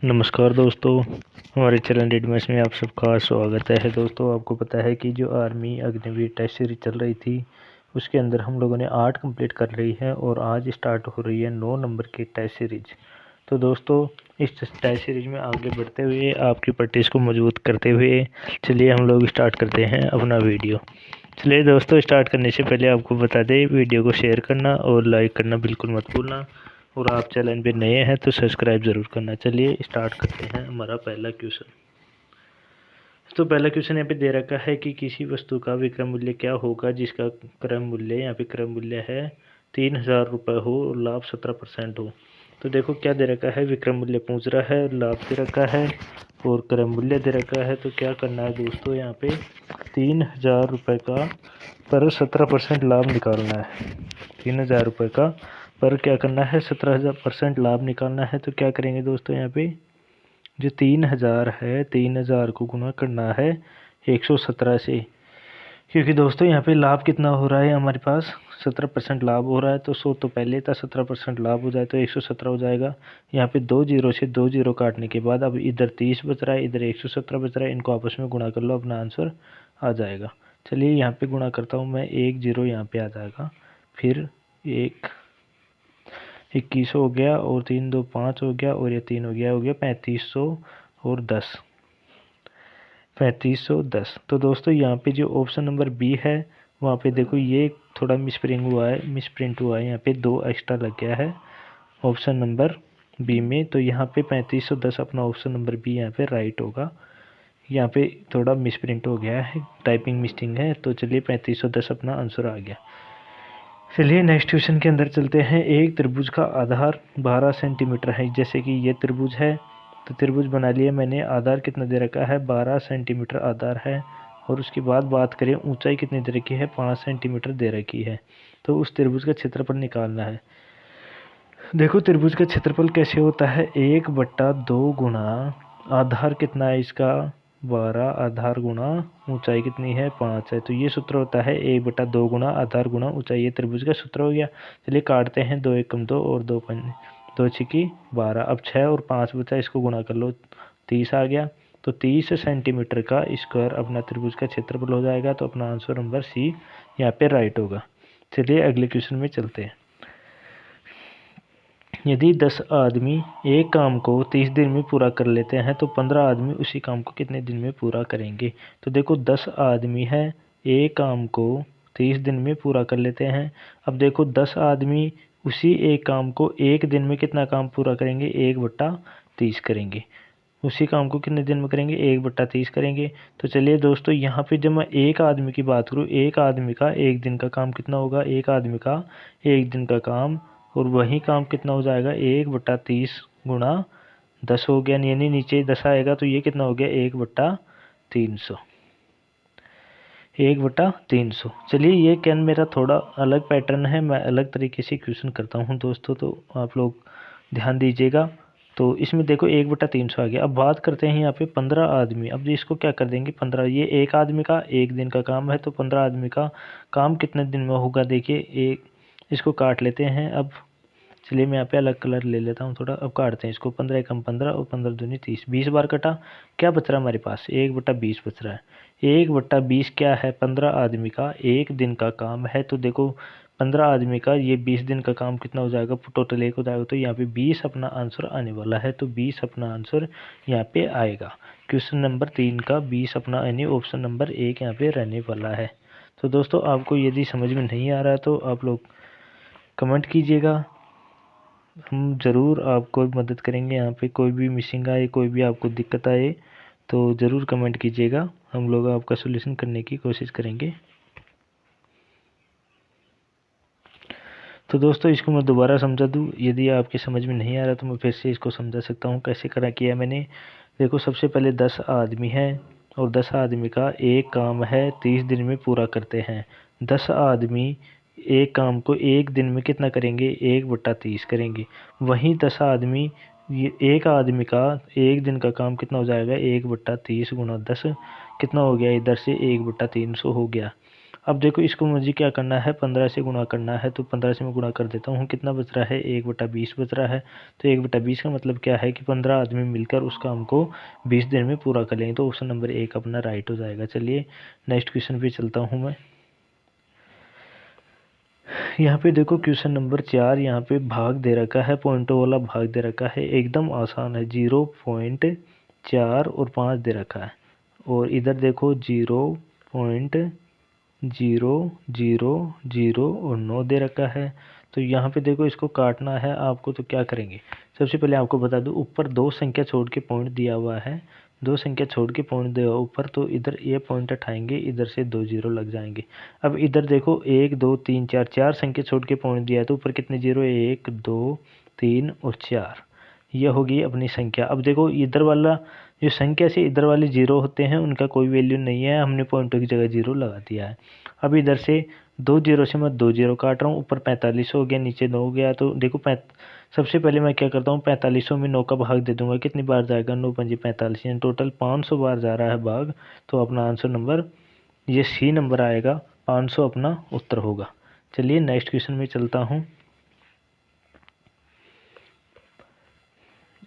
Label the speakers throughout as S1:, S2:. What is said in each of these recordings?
S1: नमस्कार दोस्तों, हमारे चैनल रेडमैच में आप सबका स्वागत है। दोस्तों, आपको पता है कि जो आर्मी अग्निवीर टेस्ट सीरीज चल रही थी उसके अंदर हम लोगों ने 8 कंप्लीट कर रही है और आज स्टार्ट हो रही है 9 नंबर की टेस्ट सीरीज। तो दोस्तों, इस टेस्ट सीरीज में आगे बढ़ते हुए आपकी प्रैक्टिस को मजबूत करते हुए चलिए हम लोग स्टार्ट करते हैं अपना वीडियो। चलिए दोस्तों, स्टार्ट करने से पहले आपको बता दें, वीडियो को शेयर करना और लाइक करना बिल्कुल मत भूलना और आप चैनल पे नए हैं तो सब्सक्राइब ज़रूर करना। चलिए स्टार्ट करते हैं हमारा पहला क्वेश्चन। तो पहला क्वेश्चन यहाँ पे दे रखा है कि किसी वस्तु का विक्रय मूल्य क्या होगा जिसका क्रय मूल्य, यहाँ पे क्रय मूल्य है 3000 रुपये हो और लाभ 17% हो। तो देखो क्या दे रखा है, विक्रय मूल्य पूछ रहा है, लाभ दे रखा है और क्रय मूल्य दे रखा है। तो क्या करना है दोस्तों, यहाँ पे 3000 रुपये का पर 17% लाभ निकालना है। 3000 रुपये का पर क्या करना है, 17% लाभ निकालना है। तो क्या करेंगे दोस्तों, यहाँ पे जो 3000 है 3000 को गुना करना है 117 से, क्योंकि दोस्तों यहाँ पे लाभ कितना हो रहा है, हमारे पास 17% लाभ हो रहा है। तो 100 तो पहले था, 17% लाभ हो जाए तो 117 हो जाएगा। यहाँ पे 2 जीरो से 2 जीरो काटने के बाद अब इधर 30 बच रहा है, इधर 117 बच रहा है, इनको आपस में गुणा कर लो, अपना आंसर आ जाएगा। चलिए यहाँ पे गुणा करता हूँ मैं, 1 जीरो यहाँ पे आ जाएगा, फिर 21 हो गया और 3 2 5 हो गया और ये 3 हो गया 3500 और 10, 3510। तो दोस्तों यहाँ पे जो ऑप्शन नंबर बी है वहाँ पे देखो ये थोड़ा मिसप्रिंट हुआ है, यहाँ पे 2 एक्स्ट्रा लग गया है ऑप्शन नंबर बी में। तो यहाँ पे 3510 अपना ऑप्शन नंबर बी यहाँ पे राइट होगा। यहाँ पे थोड़ा मिसप्रिंट हो गया है, टाइपिंग मिस्टेक है। तो चलिए 3510 अपना आंसर आ गया। चलिए नेक्स्ट क्वेश्चन के अंदर चलते हैं। एक त्रिभुज का आधार 12 सेंटीमीटर है, जैसे कि ये त्रिभुज है तो त्रिभुज बना लिया मैंने। आधार कितना दे रखा है, 12 सेंटीमीटर आधार है। और उसके बाद बात करें ऊंचाई कितनी दे रखी है, 5 सेंटीमीटर दे रखी है। तो उस त्रिभुज का क्षेत्रफल निकालना है। देखो त्रिभुज का क्षेत्रफल कैसे होता है, 1/2 गुणा आधार कितना है इसका 12, आधार गुणा ऊंचाई कितनी है 5 है। तो ये सूत्र होता है 1/2 गुणा आधार गुणा ऊंचाई। ये त्रिभुज का सूत्र हो गया। चलिए काटते हैं, 2 एकम 2 और 2 पंजे 2 छिकी 12। अब 6 और 5 बचा, इसको गुणा कर लो, 30 आ गया। तो 30 सेंटीमीटर का स्क्वायर अपना त्रिभुज का क्षेत्रफल हो जाएगा। तो अपना आंसर नंबर सी यहाँ पे राइट होगा। चलिए अगले क्वेश्चन में चलते हैं। यदि 10 आदमी एक काम को 30 दिन में पूरा कर लेते हैं तो 15 आदमी उसी काम को कितने दिन में पूरा करेंगे। तो देखो 10 आदमी है, एक काम को 30 दिन में पूरा कर लेते हैं। अब देखो 10 आदमी उसी एक काम को एक दिन में कितना काम पूरा करेंगे, 1/30 करेंगे। उसी काम को कितने दिन में करेंगे, 1/30 करेंगे। तो चलिए दोस्तों, यहाँ पे जब मैं एक आदमी की बात करूँ, एक आदमी का एक दिन का काम कितना होगा, एक आदमी का एक दिन का काम, और वही काम कितना हो जाएगा, 1/30 गुणा 10 हो गया, यानी नीचे 10 आएगा तो ये कितना हो गया, 1/300, 1/300। चलिए ये कैन मेरा थोड़ा अलग पैटर्न है, मैं अलग तरीके से क्वेश्चन करता हूँ दोस्तों, तो आप लोग ध्यान दीजिएगा। तो इसमें देखो 1/300 आ गया। अब बात करते हैं यहाँ पे 15 आदमी। अब इसको क्या कर देंगे, 15, ये एक आदमी का एक दिन का काम है तो 15 आदमी का काम कितने दिन में होगा। देखिए एक, इसको काट लेते हैं। अब चलिए मैं यहाँ पे अलग कलर ले लेता हूँ थोड़ा। अब काटते हैं इसको, 15 एकम 15 और 15 दूनी 30, 20 बार कटा। क्या बच रहा है हमारे पास, 1/20 बच रहा है। 1/20 क्या है, 15 आदमी का एक दिन का काम है। तो देखो 15 आदमी का ये 20 दिन का काम कितना हो जाएगा, टोटल 1 हो जाएगा। तो यहाँ पे 20 अपना आंसर आने वाला है। तो 20 अपना आंसर यहाँ पे आएगा। क्वेश्चन नंबर 3 का 20 अपना यानी ऑप्शन नंबर 1 यहाँ पे रहने वाला है। तो दोस्तों आपको यदि समझ में नहीं आ रहा है तो आप लोग कमेंट कीजिएगा, हम ज़रूर आपको मदद करेंगे। यहाँ पे कोई भी मिसिंग आए, कोई भी आपको दिक्कत आए तो ज़रूर कमेंट कीजिएगा, हम लोग आपका सॉल्यूशन करने की कोशिश करेंगे। तो दोस्तों इसको मैं दोबारा समझा दूँ, यदि आपकी समझ में नहीं आ रहा तो मैं फिर से इसको समझा सकता हूँ कैसे करा किया मैंने। देखो सबसे पहले 10 आदमी हैं और 10 आदमी का एक काम है 30 दिन में पूरा करते हैं। 10 आदमी एक काम को एक दिन में कितना करेंगे, 1/30 करेंगे। वहीं 10 आदमी, ये एक आदमी का एक दिन का काम कितना हो जाएगा, 1/30 गुणा 10 कितना हो गया, इधर से 1/300 हो गया। अब देखो इसको मुझे क्या करना है, 15 से गुणा करना है, तो 15 से मैं गुणा कर देता हूँ। कितना बच रहा है, 1/20 बच रहा है। तो 1/20 का मतलब क्या है कि 15 आदमी मिलकर उस काम को 20 दिन में पूरा कर लेंगे। तो ऑप्शन नंबर 1 अपना राइट हो जाएगा। चलिए नेक्स्ट क्वेश्चन पे चलता हूँ मैं। यहाँ पे देखो क्वेश्चन नंबर 4, यहाँ पे भाग दे रखा है, पॉइंटों वाला भाग दे रखा है, एकदम आसान है। 0.4 और 5 दे रखा है, और इधर देखो 0.0000 और 9 दे रखा है। तो यहाँ पे देखो इसको काटना है आपको, तो क्या करेंगे, सबसे पहले आपको बता दूँ, ऊपर 2 संख्या छोड़ के पॉइंट दिया हुआ है, 2 संख्या छोड़ के पॉइंट दिया हुआ ऊपर, तो इधर ये पॉइंट हटाएंगे, इधर से 2 जीरो लग जाएंगे। अब इधर देखो 1 2 3 4, 4 संख्या छोड़ के पॉइंट दिया है, तो ऊपर कितने जीरो, 1 2 3 और 4, यह होगी अपनी संख्या। अब देखो इधर वाला जो संख्या से इधर वाले जीरो होते हैं उनका कोई वैल्यू नहीं है, हमने पॉइंटों की जगह जीरो लगा दिया है। अब इधर से 2 जीरो से मैं 2 जीरो काट रहा हूँ, ऊपर 45 हो गया, नीचे 9 हो गया। तो देखो सबसे पहले मैं क्या करता हूँ, 45 में 9 का भाग दे दूंगा, कितनी बार जाएगा, 9 पंजे 45, यानी टोटल 500 बार जा रहा है भाग। तो अपना आंसर नंबर ये सी नंबर आएगा, 500 अपना उत्तर होगा। चलिए नेक्स्ट क्वेश्चन में चलता हूँ।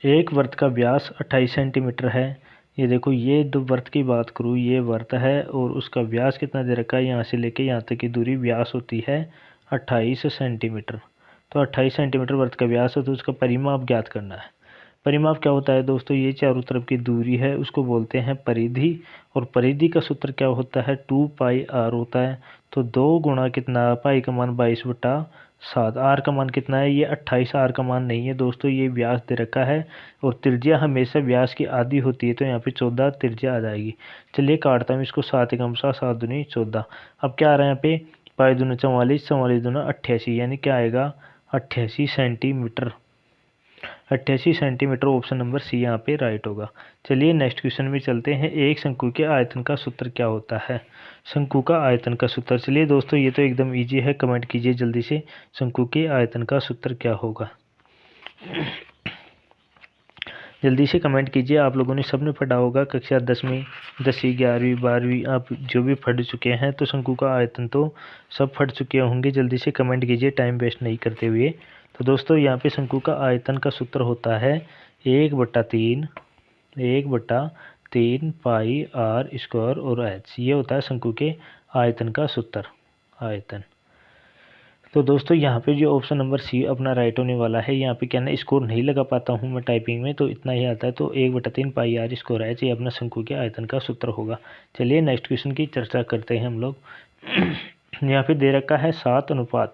S1: एक वृत्त का व्यास 28 सेंटीमीटर है। ये देखो ये दो वृत्त की बात करूँ, ये वृत्त है और उसका व्यास कितना दे रखा है, यहाँ से लेके यहाँ तक की दूरी व्यास होती है 28 सेंटीमीटर। तो 28 सेंटीमीटर वृत्त का व्यास है, तो उसका परिमाप ज्ञात करना है। परिमाप क्या होता है दोस्तों, ये चारों तरफ की दूरी है, उसको बोलते हैं परिधि। और परिधि का सूत्र क्या होता है, 2πr होता है। तो 2 गुणा कितना, पाई का मान 22/7, आर का मान कितना है, ये 28, आर का मान नहीं है दोस्तों, ये व्यास दे रखा है। और त्रिज्या हमेशा व्यास की आधी होती है, तो यहाँ पे 14 त्रिज्या आ जाएगी। चलिए काटता हूँ इसको, 7 एकम 7, 7 दूनी 14। अब क्या आ रहा है यहाँ पे, पाई दूना 44, 44 दूना 88, यानी क्या आएगा 88 centimetre. 88 centimetre, option number C यहाँ पे राइट होगा। चलिए नेक्स्ट क्वेश्चन में चलते हैं। एक शंकु के आयतन का सूत्र क्या होता है, शंकु का आयतन का सूत्र। चलिए दोस्तों ये तो एकदम इजी है, कमेंट कीजिए जल्दी से, शंकु के आयतन का सूत्र क्या होगा, जल्दी से कमेंट कीजिए। आप लोगों ने सबने पढ़ा होगा कक्षा 10वीं 10वीं 11वीं 12वीं, आप जो भी पढ़ चुके हैं, तो शंकु का आयतन तो सब पढ़ चुके होंगे। जल्दी से कमेंट कीजिए टाइम वेस्ट नहीं करते हुए। तो दोस्तों यहाँ पे शंकु का आयतन का सूत्र होता है 1/3 पाई आर स्क्वायर और एच, ये होता है शंकु के आयतन का सूत्र, आयतन। तो दोस्तों यहाँ पे जो ऑप्शन नंबर सी अपना राइट होने वाला है। यहाँ पे क्या ना स्कोर नहीं लगा पाता हूँ मैं टाइपिंग में, तो इतना ही आता है। तो 1/3 पाई आर स्क्वायर एच, ये अपना शंकु के आयतन का सूत्र होगा। चलिए नेक्स्ट क्वेश्चन की चर्चा करते हैं हम लोग। यहाँ पे दे रखा है 7 अनुपात,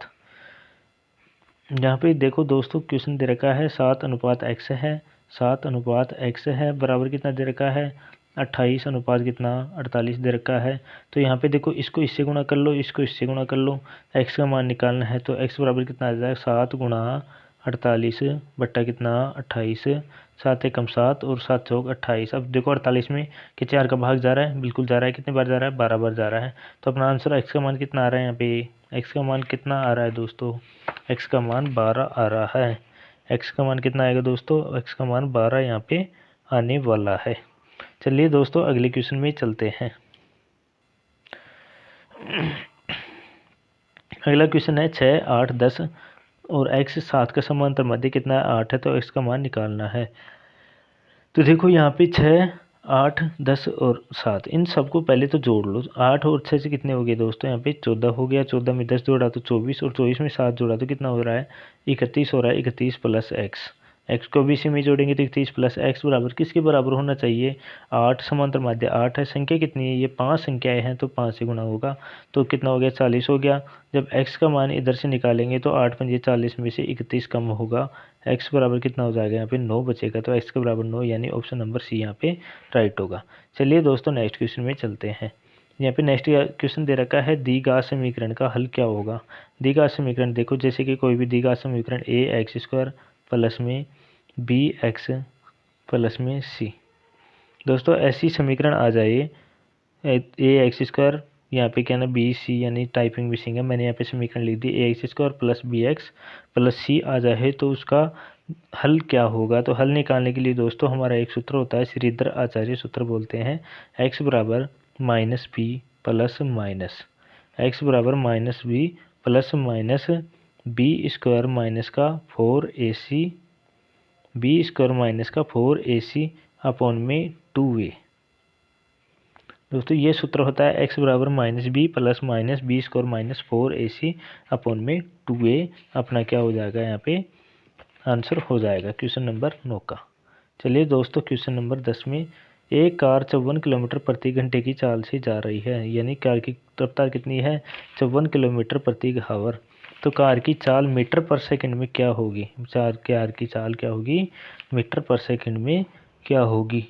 S1: यहाँ पे देखो दोस्तों क्वेश्चन दे रखा है 7:x है, 7:x है, बराबर कितना दे रखा है 28 अनुपात कितना 48 दे रखा है। तो यहाँ पे देखो इसको इससे गुणा कर लो, इसको इससे गुणा कर लो, x का मान निकालना है। तो x बराबर कितना आ जाएगा, 7 गुणा 48 बट्टा कितना 28, 7 एकम 7 और 7 चौक 28। अब देखो 48 में कि 4 का भाग जा रहा है, बिल्कुल जा रहा है, कितने बार जा रहा है, 12 बार जा रहा है। तो अपना आंसर x का मान कितना आ रहा है, यहाँ पे x का मान कितना आ रहा है दोस्तों, x का मान 12 आ रहा है। x का मान कितना आएगा दोस्तों, x का मान 12 यहाँ पे आने वाला है। चलिए दोस्तों अगले क्वेश्चन में चलते हैं। अगला क्वेश्चन है 6, 8, 10 और x 7 का समांतर मध्य कितना है, 8 है, तो x का मान निकालना है। तो देखो यहाँ पे 6, 8, 10 और 7, इन सबको पहले तो जोड़ लो। 8 और 6 से कितने हो गए दोस्तों, यहाँ पे 14 हो गया, 14 में 10 जोड़ा तो 24, और 24 में 7 जोड़ा तो कितना हो रहा है 31 हो रहा है। 31 प्लस एक्स को भी इसी में जोड़ेंगे तो 31 प्लस एक्स बराबर किसके बराबर होना चाहिए, 8। समांतर माध्य 8 है, संख्या कितनी है, ये 5 संख्याएं हैं, तो 5 से गुणा होगा, तो कितना हो गया 40 हो गया। जब x का मान इधर से निकालेंगे तो 8 पंजे 40 में से 31 कम होगा, x बराबर कितना हो जाएगा, यहाँ पे 9 बचेगा, तो x के बराबर 9, यानी ऑप्शन नंबर सी यहाँ पे राइट होगा। चलिए दोस्तों नेक्स्ट क्वेश्चन में चलते हैं। यहाँ पे नेक्स्ट क्वेश्चन दे रखा है द्विघात समीकरण का हल क्या होगा। द्विघात समीकरण देखो, जैसे कि कोई भी द्विघात समीकरण ax² प्लस में bx प्लस में c, दोस्तों ऐसी समीकरण आ जाए ax², यहाँ पे क्या ना bc, यानी टाइपिंग मिसिंग है, मैंने यहाँ पे समीकरण लिख दी ax² plus bx plus c आ जाए, तो उसका हल क्या होगा। तो हल निकालने के लिए दोस्तों हमारा एक सूत्र होता है, श्रीधर आचार्य सूत्र बोलते हैं, x बराबर -p प्लस माइनस एक्स बराबर minus b plus minus b square minus का 4ac बी स्क्वायर माइनस का 4ac अपॉन में 2a। दोस्तों ये सूत्र होता है एक्स बराबर minus b plus minus b square minus 4ac upon में 2a। अपना क्या हो जाएगा यहाँ पे आंसर हो जाएगा क्वेश्चन नंबर 9 का। चलिए दोस्तों क्वेश्चन नंबर 10 में एक कार 54 किलोमीटर प्रति घंटे की चाल से जा रही है, यानी कार की रफ्तार कितनी है 54 किलोमीटर प्रति आवर। तो कार की चाल मीटर पर सेकंड में क्या होगी, कार की चाल क्या होगी मीटर पर सेकंड में क्या होगी।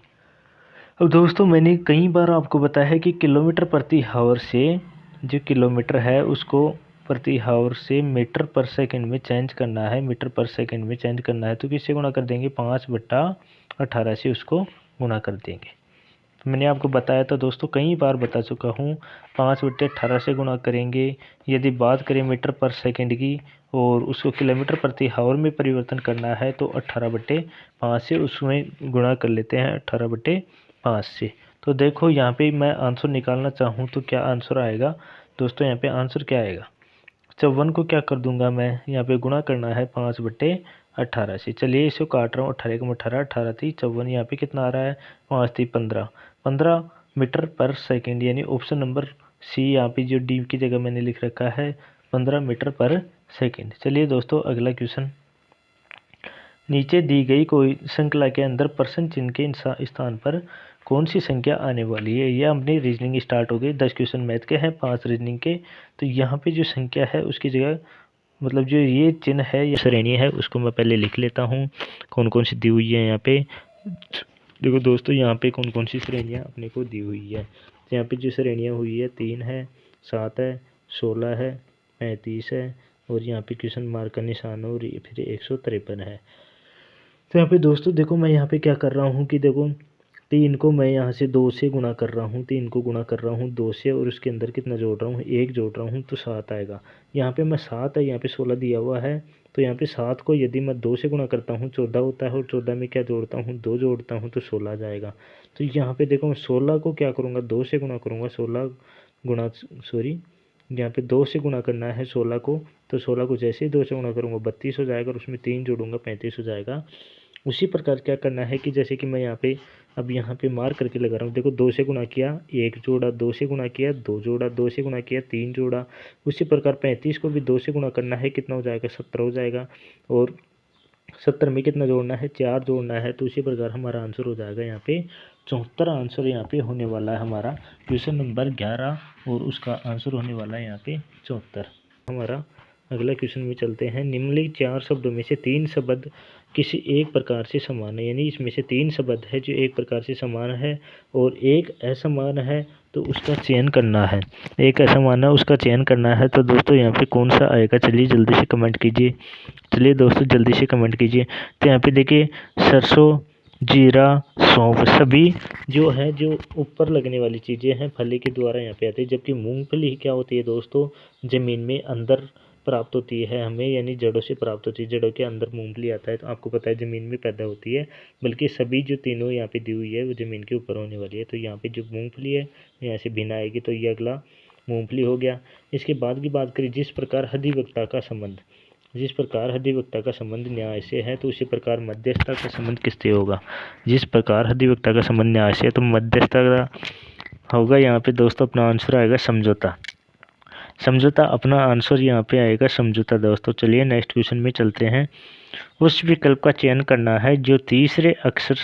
S1: अब दोस्तों मैंने कई बार आपको बताया है कि किलोमीटर प्रति आवर से जो किलोमीटर है उसको प्रति आवर से मीटर पर सेकंड में चेंज करना है, मीटर पर सेकंड में चेंज करना है तो किससे गुणा कर देंगे 5/18 से उसको गुणा कर देंगे। तो मैंने आपको बताया था दोस्तों, कई बार बता चुका हूँ 5/18 से गुणा करेंगे। यदि बात करें मीटर पर सेकंड की और उसको किलोमीटर प्रति आवर में परिवर्तन करना है तो 18/5 से उसमें गुणा कर लेते हैं 18/5 से। तो देखो यहाँ पे मैं आंसर निकालना चाहूँ तो क्या आंसर आएगा दोस्तों, यहाँ पे आंसर क्या आएगा 54 को क्या कर दूंगा मैं यहाँ पे गुणा करना है 5/18 से। चलिए इसे काट रहा हूँ 18 को 18 18 थी 54, यहाँ पे कितना आ रहा है 5 थी 15 मीटर पर सेकंड, यानी ऑप्शन नंबर सी यहाँ पे जो डी की जगह मैंने लिख रखा है 15 मीटर पर सेकंड। चलिए दोस्तों अगला क्वेश्चन, नीचे दी गई कोई श्रृंखला के अंदर परसेंट चिन्ह के स्थान पर कौन सी संख्या आने वाली है। यह अपनी रीजनिंग स्टार्ट हो गई। 10 क्वेश्चन मैथ के हैं 5 रीजनिंग के। तो यहाँ पे जो संख्या है उसकी जगह मतलब जो ये चिन्ह है या श्रेणी है उसको मैं पहले लिख लेता हूँ कौन कौन सी दी हुई है। यहाँ पे देखो दोस्तों यहाँ पे कौन कौन सी श्रेणियाँ अपने को दी हुई है। तो यहाँ पे जो श्रेणियाँ हुई है 3 है 7 है 16 है 35 है और यहाँ पे क्वेश्चन मार्क का निशान और फिर 153 है। तो यहाँ पे दोस्तों देखो मैं यहाँ पे क्या कर रहा हूँ कि देखो 3 को मैं यहाँ से 2 से गुणा कर रहा हूँ, 3 को गुणा कर रहा हूँ 2 से और उसके अंदर कितना जोड़ रहा हूँ 1 जोड़ रहा हूँ तो 7 आएगा। यहाँ पे मैं 7 है, यहाँ पे 16 दिया हुआ है तो यहाँ पे 7 को यदि मैं 2 से गुणा करता हूँ 14 होता है और 14 में क्या जोड़ता हूँ 2 जोड़ता हूँ तो 16 आ जाएगा। तो यहाँ पे देखो मैं 16 को क्या करूँगा 2 से गुणा करूँगा 16 गुणा यहाँ पे 2 से गुणा करना है 16 को, तो 16 को जैसे ही 2 से गुणा करूँगा 32 हो जाएगा और उसमें 3 जोड़ूंगा 35 हो जाएगा। उसी प्रकार क्या करना है कि जैसे कि मैं यहाँ पे अब यहाँ पे मार्क करके लगा रहा हूँ, देखो 2 से गुणा किया 1 जोड़ा, 2 से गुणा किया 2 जोड़ा, 2 से गुणा किया 3 जोड़ा। उसी प्रकार 35 को भी 2 से गुणा करना है, कितना हो जाएगा 17 हो जाएगा और 70 में कितना जोड़ना है 4 जोड़ना है। तो उसी प्रकार हमारा आंसर हो जाएगा यहाँ पे 74 आंसर यहाँ पे होने वाला है हमारा क्वेश्चन नंबर 11 और उसका आंसर होने वाला है यहाँ पे 74। हमारा अगला क्वेश्चन में चलते हैं। निम्नलिखित 4 शब्दों में से 3 शब्द किसी एक प्रकार से समान है, यानी इसमें से 3 शब्द है जो एक प्रकार से समान है और एक असमान है तो उसका चयन करना है। एक असमान है उसका चयन करना है तो दोस्तों यहाँ पे कौन सा आएगा, चलिए जल्दी से कमेंट कीजिए। चलिए दोस्तों जल्दी से कमेंट कीजिए। तो यहाँ पे देखिए सरसों जीरा सौंफ सभी जो है जो ऊपर लगने वाली चीज़ें हैं फली के द्वारा यहाँ पे आती है, जबकि मूंगफली क्या होती है दोस्तों ज़मीन में अंदर प्राप्त होती है हमें, यानी जड़ों से प्राप्त होती है। जड़ों के अंदर मूंगफली आता है तो आपको पता है ज़मीन में पैदा होती है, बल्कि सभी जो तीनों यहाँ पे दी हुई है वो ज़मीन के ऊपर होने वाली है। तो यहाँ पे जो मूंगफली है यहाँ से भिन्न आएगी तो ये अगला मूंगफली हो गया। इसके बाद की बात करें जिस प्रकार अधिवक्ता का संबंध न्याय से है तो उसी प्रकार मध्यस्थता का संबंध किससे होगा। जिस प्रकार अधिवक्ता का संबंध न्याय से है तो मध्यस्थता का होगा यहाँ पे दोस्तों अपना आंसर आएगा समझौता अपना आंसर यहाँ पे आएगा समझौता दोस्तों। चलिए नेक्स्ट क्वेश्चन में चलते हैं। उस विकल्प का चयन करना है जो तीसरे अक्षर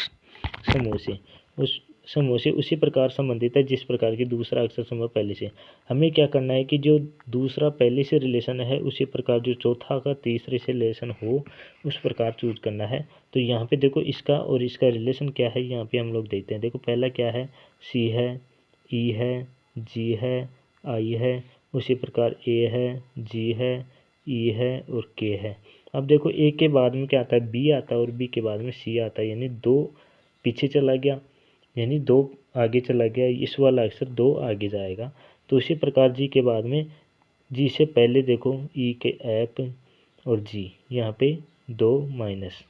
S1: समूह से उसी प्रकार संबंधित है जिस प्रकार की दूसरा अक्षर समूह पहले से। हमें क्या करना है कि जो दूसरा पहले से रिलेशन है उसी प्रकार जो चौथा का तीसरे से रिलेशन हो उस प्रकार चूज करना है। तो यहाँ पे देखो इसका और इसका रिलेशन क्या है यहाँ पे हम लोग देखते हैं। देखो पहला क्या है सी है, ई है, जी है, आई है, उसी प्रकार ए है, जी है, ई है और के है। अब देखो ए के बाद में क्या आता है बी आता है और बी के बाद में सी आता है, यानी 2 पीछे चला गया, यानी 2 आगे चला गया, इस वाला अक्षर 2 आगे जाएगा। तो उसी प्रकार जी के बाद में जी से पहले देखो ई के ऐप और जी यहाँ पे 2 माइनस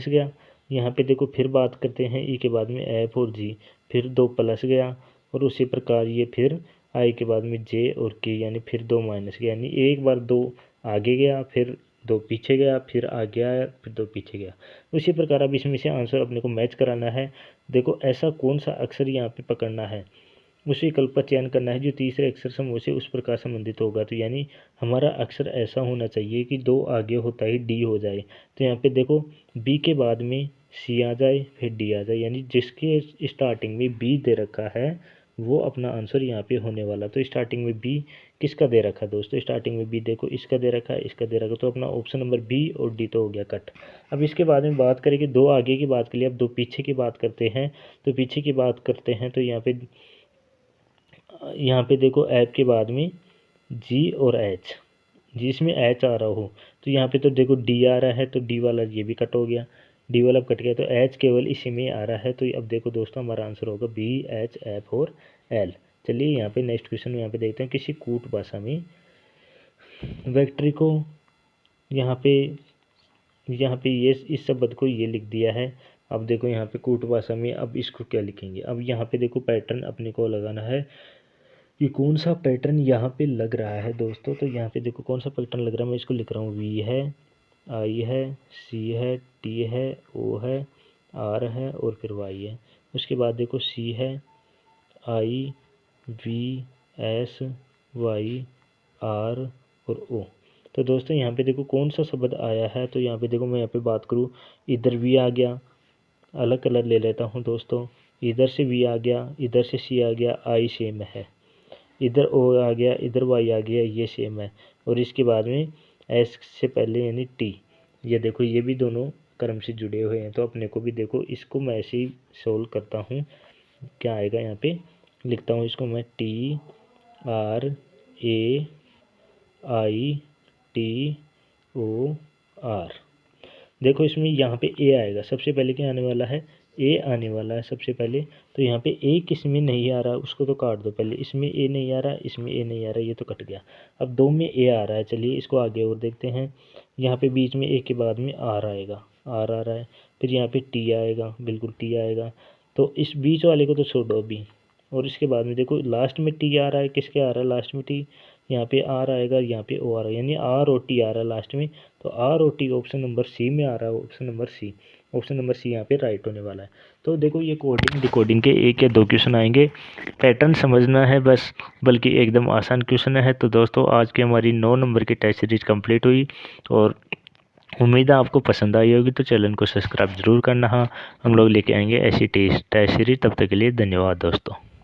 S1: गया। यहाँ पे देखो फिर बात करते हैं ई के बाद में ऐप और जी, फिर 2 प्लस गया और उसी प्रकार ये फिर आई के बाद में जे और के, यानी फिर 2 माइनस के, यानी एक बार 2 आगे गया, फिर 2 पीछे गया, फिर आगे आया, फिर 2 पीछे गया। उसी प्रकार अब इसमें से आंसर अपने को मैच कराना है। देखो ऐसा कौन सा अक्षर यहाँ पे पकड़ना है, उस विकल्प का चयन करना है जो तीसरे अक्षर समूह से उस प्रकार संबंधित होगा। तो यानी हमारा अक्षर ऐसा होना चाहिए कि 2 आगे होता ही डी हो जाए। तो यहाँ पे देखो बी के बाद में सी आ जाए, फिर डी आ जाए, यानी जिसके स्टार्टिंग में बी दे रखा है वो अपना आंसर यहाँ पे होने वाला। तो स्टार्टिंग में बी किसका दे रखा है दोस्तों, स्टार्टिंग में बी देखो इसका दे रखा है, इसका दे रखा है, तो अपना ऑप्शन नंबर बी और डी तो हो गया कट। अब इसके बाद में बात करेंगे 2 आगे की बात के लिए, अब 2 पीछे की बात करते हैं। तो पीछे की बात करते हैं तो यहाँ पे देखो ऐप के बाद में जी और एच, जिसमें एच आ रहा हो, तो यहाँ पे तो देखो डी आ रहा है, तो डी वाला ये भी कट हो गया, डी वाला कट गया, तो एच केवल इसी में आ रहा है। तो अब देखो दोस्तों हमारा आंसर होगा बी एच एफ और एल। चलिए यहाँ पे नेक्स्ट क्वेश्चन यहाँ पे देखते हैं। किसी कूट भाषा में वेक्ट्री को यहाँ पे ये इस शब्द को ये लिख दिया है। अब देखो यहाँ पे कूट भाषा में अब इसको क्या लिखेंगे। अब यहाँ पे देखो पैटर्न अपने को लगाना है कि कौन सा पैटर्न यहाँ पे लग रहा है दोस्तों। तो यहाँ पे देखो कौन सा पैटर्न लग रहा है, मैं इसको लिख रहा हूँ। वी है, आई है, सी है, टी है, ओ है, आर है और फिर वाई है। उसके बाद देखो सी है, आई, वी, एस, वाई, आर और ओ। तो दोस्तों यहाँ पे देखो कौन सा शब्द आया है। तो यहाँ पे देखो मैं यहाँ पे बात करूँ, इधर वी आ गया, अलग कलर ले लेता हूँ दोस्तों, इधर से वी आ गया, इधर से सी आ गया, आई सेम है, इधर ओ आ गया, इधर वाई आ गया, ये सेम है, और इसके बाद में एस से पहले यानी टी। ये देखो ये भी दोनों क्रम से जुड़े हुए हैं। तो अपने को भी देखो इसको मैं ऐसे ही सोल्व करता हूँ। क्या आएगा यहाँ पे लिखता हूँ इसको मैं, T R A I T O R. देखो इसमें यहाँ पे ए आएगा, सबसे पहले क्या आने वाला है, ए आने वाला है सबसे पहले। तो यहाँ पे ए किस में नहीं आ रहा, उसको तो काट दो पहले। इसमें ए नहीं आ रहा, इसमें ए नहीं आ रहा, ये तो कट गया। अब 2 में ए आ रहा है, चलिए इसको आगे और देखते हैं। यहाँ पे बीच में ए के बाद में आर आएगा, आर आ रहा है, फिर यहाँ पे टी आएगा, बिल्कुल टी आएगा। तो इस बीच वाले को तो छोड़ो अभी, और इसके बाद में देखो लास्ट में टी आ रहा है, किसके आ रहा है लास्ट में टी, यहाँ पे आर आएगा, यहाँ पे ओ आ रहा है, यानी आर और टी आ रहा है लास्ट में। तो आर और टी ऑप्शन नंबर सी में आ रहा है, option number C, option number C यहाँ पे राइट होने वाला है। तो देखो ये कोडिंग डिकोडिंग के 1 या 2 क्वेश्चन आएंगे, पैटर्न समझना है बस, बल्कि एकदम आसान क्वेश्चन है। तो दोस्तों आज की हमारी 9 नंबर की टेस्ट सीरीज कंप्लीट हुई, और उम्मीद है आपको पसंद आई होगी। तो चैनल को सब्सक्राइब जरूर करना। हाँ, हम लोग लेके आएंगे ऐसी टेस्ट सीरीज। तब तक के लिए धन्यवाद दोस्तों।